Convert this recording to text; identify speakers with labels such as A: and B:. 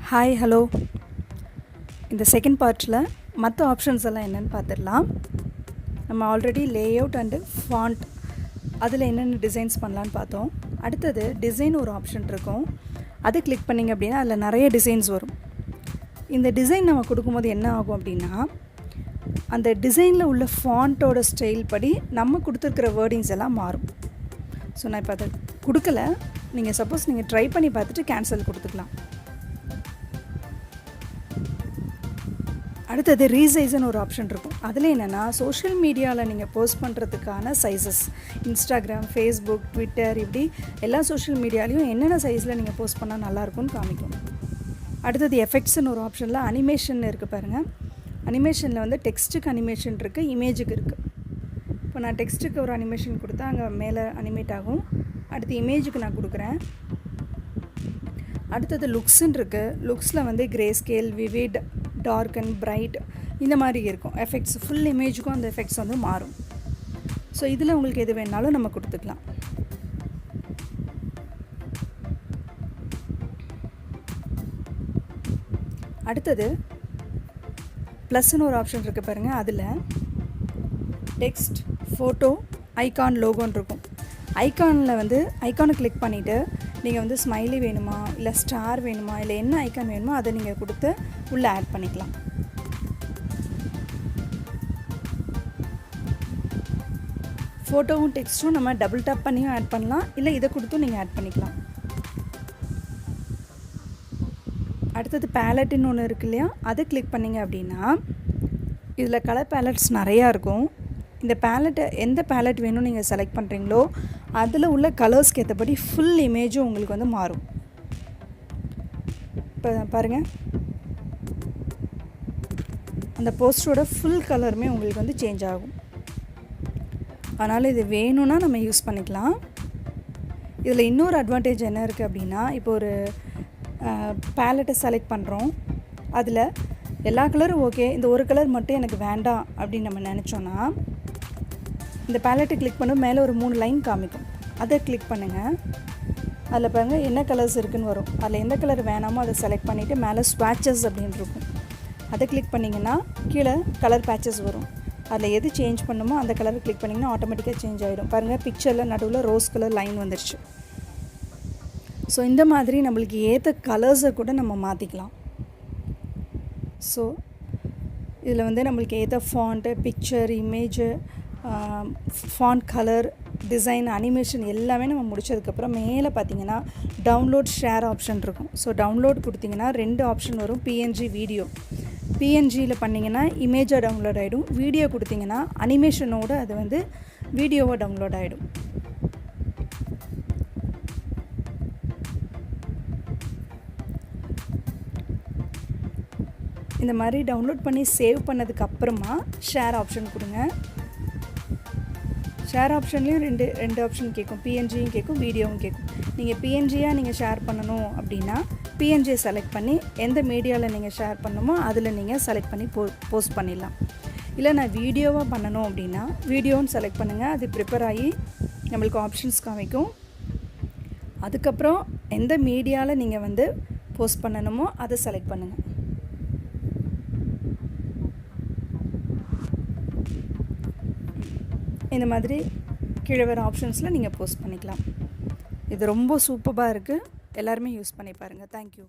A: Hi hello. இந்த second பார்ட்டில் மற்ற ஆப்ஷன்ஸ் எல்லாம் என்னென்னு பார்த்துடலாம். நம்ம ஆல்ரெடி லேஅவுட் அண்டு ஃபாண்ட் அதில் என்னென்ன டிசைன்ஸ் பண்ணலான்னு பார்த்தோம். அடுத்தது டிசைன் ஒரு ஆப்ஷன் இருக்கும். அது கிளிக் பண்ணிங்க அப்படின்னா அதில் நிறைய டிசைன்ஸ் வரும். இந்த டிசைன் நம்ம கொடுக்கும்போது என்ன ஆகும் அப்படின்னா, அந்த டிசைனில் உள்ள ஃபாண்ட்டோட ஸ்டைல் படி நம்ம கொடுத்துருக்கிற வேர்டிங்ஸ் எல்லாம் மாறும். ஸோ நான் இப்போ அதை கொடுக்கல. நீங்கள் சப்போஸ் நீங்கள் ட்ரை பண்ணி பார்த்துட்டு கேன்சல் கொடுத்துக்கலாம். அடுத்தது ரீசைஸ்ன்னு ஒரு ஆப்ஷன் இருக்கும். அதில் என்னென்னா, சோஷியல் மீடியாவில் நீங்கள் போஸ்ட் பண்ணுறதுக்கான சைஸஸ், இன்ஸ்டாகிராம், ஃபேஸ்புக், ட்விட்டர், இப்படி எல்லா சோஷியல் மீடியாலையும் என்னென்ன சைஸில் நீங்கள் போஸ்ட் பண்ணால் நல்லாயிருக்கும்னு காமிக்கும். அடுத்தது எஃபெக்ட்ஸ்னு ஒரு ஆப்ஷனில் அனிமேஷன் இருக்குது பாருங்கள். அனிமேஷனில் வந்து டெக்ஸ்ட்டுக்கு அனிமேஷன் இருக்குது, இமேஜுக்கு இருக்குது. இப்போ நான் டெக்ஸ்ட்டுக்கு ஒரு அனிமேஷன் கொடுத்தா அங்கே மேலே அனிமேட் ஆகும். அடுத்து இமேஜுக்கு நான் கொடுக்குறேன். அடுத்தது லுக்ஸ்ன்னு இருக்குது. லுக்ஸில் வந்து grey scale, vivid, dark and bright இந்த மாதிரி இருக்கும். எஃபெக்ட்ஸ் ஃபுல் இமேஜுக்கும் அந்த எஃபெக்ட்ஸ் வந்து மாறும். ஸோ இதில் உங்களுக்கு எது வேணாலும் நம்ம கொடுத்துக்கலாம். அடுத்தது ப்ளஸ்ன்னு ஒரு ஆப்ஷன் இருக்குது பாருங்கள். அதில் டெக்ஸ்ட், ஃபோட்டோ, ஐகான், லோகோன்னு இருக்கும். ஐகானில் வந்து ஐகானை கிளிக் பண்ணிவிட்டு நீங்கள் வந்து ஸ்மைலி வேணுமா, இல்லை ஸ்டார் வேணுமா, இல்லை என்ன ஐக்கான் வேணுமோ அதை நீங்கள் கொடுத்து உள்ளே ஆட் பண்ணிக்கலாம். ஃபோட்டோவும் டெக்ஸ்ட்டும் நம்ம டபுள் டேப் பண்ணியும் ஆட் பண்ணலாம், இல்லை இதை கொடுத்தும் நீங்கள் ஆட் பண்ணிக்கலாம். அடுத்தது பேலட்டுன்னு ஒன்று இருக்குது இல்லையா, அதை கிளிக் பண்ணிங்க அப்படின்னா இதில் கலர் பேலட்ஸ் நிறையா இருக்கும். இந்த பேலட்டை எந்த பேலட் வேணும் நீங்கள் செலக்ட் பண்ணுறீங்களோ அதில் உள்ள கலர்ஸ்க்கு ஏற்றபடி ஃபுல் இமேஜும் உங்களுக்கு வந்து மாறும். இப்போ பாருங்கள், அந்த போஸ்டரோட ஃபுல் கலருமே உங்களுக்கு வந்து சேஞ்ச் ஆகும். அதனால் இது வேணும்னா நம்ம யூஸ் பண்ணிக்கலாம். இதில் இன்னொரு அட்வான்டேஜ் என்ன இருக்குது அப்படின்னா, இப்போ ஒரு பேலட்டை செலக்ட் பண்ணுறோம், அதில் எல்லா கலரும் ஓகே, இந்த ஒரு கலர் மட்டும் எனக்கு வேண்டாம் அப்படின்னு நம்ம நினச்சோன்னா இந்த பேலட்டை கிளிக் பண்ண மேலே ஒரு 3 லைன் காமிக்கும். அதை கிளிக் பண்ணுங்கள். அதில் பாருங்கள் என்ன கலர்ஸ் இருக்குதுன்னு வரும். அதில் எந்த கலர் வேணாமோ அதை செலக்ட் பண்ணிவிட்டு மேலே ஸ்வாட்சஸ் அப்படின்னு இருக்கும். அதை கிளிக் பண்ணிங்கன்னா கீழே கலர் பேச்சஸ் வரும். அதில் எது சேஞ்ச் பண்ணுமோ அந்த கலரை கிளிக் பண்ணிங்கன்னா ஆட்டோமேட்டிக்காக சேஞ்ச் ஆகிடும். பாருங்கள், பிக்சரில் நடுவில் ரோஸ் கலர் லைன் வந்துடுச்சு. ஸோ இந்த மாதிரி நம்மளுக்கு ஏற்ற கலர்ஸை கூட நம்ம மாற்றிக்கலாம். ஸோ இதில் வந்து நம்மளுக்கு ஏற்ற font, picture, image, font colour, design, animation எல்லாமே நம்ம முடிச்சதுக்கப்புறம் மேலே பார்த்தீங்கன்னா டவுன்லோட், ஷேர் ஆப்ஷன் இருக்கும். ஸோ டவுன்லோட் கொடுத்திங்கன்னா 2 ஆப்ஷன் வரும். PNG, video. பிஎன்ஜியில் பண்ணிங்கன்னா இமேஜாக டவுன்லோட் ஆகிடும். வீடியோ கொடுத்திங்கன்னா அனிமேஷனோடு அது வந்து வீடியோவாக டவுன்லோட் ஆகிடும். இந்த மாதிரி டவுன்லோட் பண்ணி சேவ் பண்ணதுக்கப்புறமா ஷேர் ஆப்ஷன் கொடுங்க. ஷேர் ஆப்ஷன்லேயும் ரெண்டு ஆப்ஷன் கேட்கும். பிஎன்ஜியும் கேட்கும், வீடியோவும் கேட்கும். நீங்கள் பிஎன்ஜியாக நீங்கள் ஷேர் பண்ணணும் அப்படின்னா பிஎன்ஜியை செலக்ட் பண்ணி எந்த மீடியாவில் நீங்கள் ஷேர் பண்ணணுமோ அதில் நீங்கள் செலக்ட் பண்ணி போஸ்ட் பண்ணிடலாம். இல்லை நான் வீடியோவாக பண்ணணும் அப்படின்னா வீடியோன்னு செலக்ட் பண்ணுங்கள். அது ப்ரிப்பேர் ஆகி நம்மளுக்கு ஆப்ஷன்ஸ் காமிக்கும். அதுக்கப்புறம் எந்த மீடியாவில் நீங்கள் வந்து போஸ்ட் பண்ணணுமோ அதை செலக்ட் பண்ணுங்கள். இந்த மாதிரி கீழே வர ஆப்ஷன்ஸில் நீங்கள் போஸ்ட் பண்ணிக்கலாம். இது ரொம்ப சூப்பராக இருக்குது. எல்லாருமே யூஸ் பண்ணி பாருங்கள். தேங்க்யூ.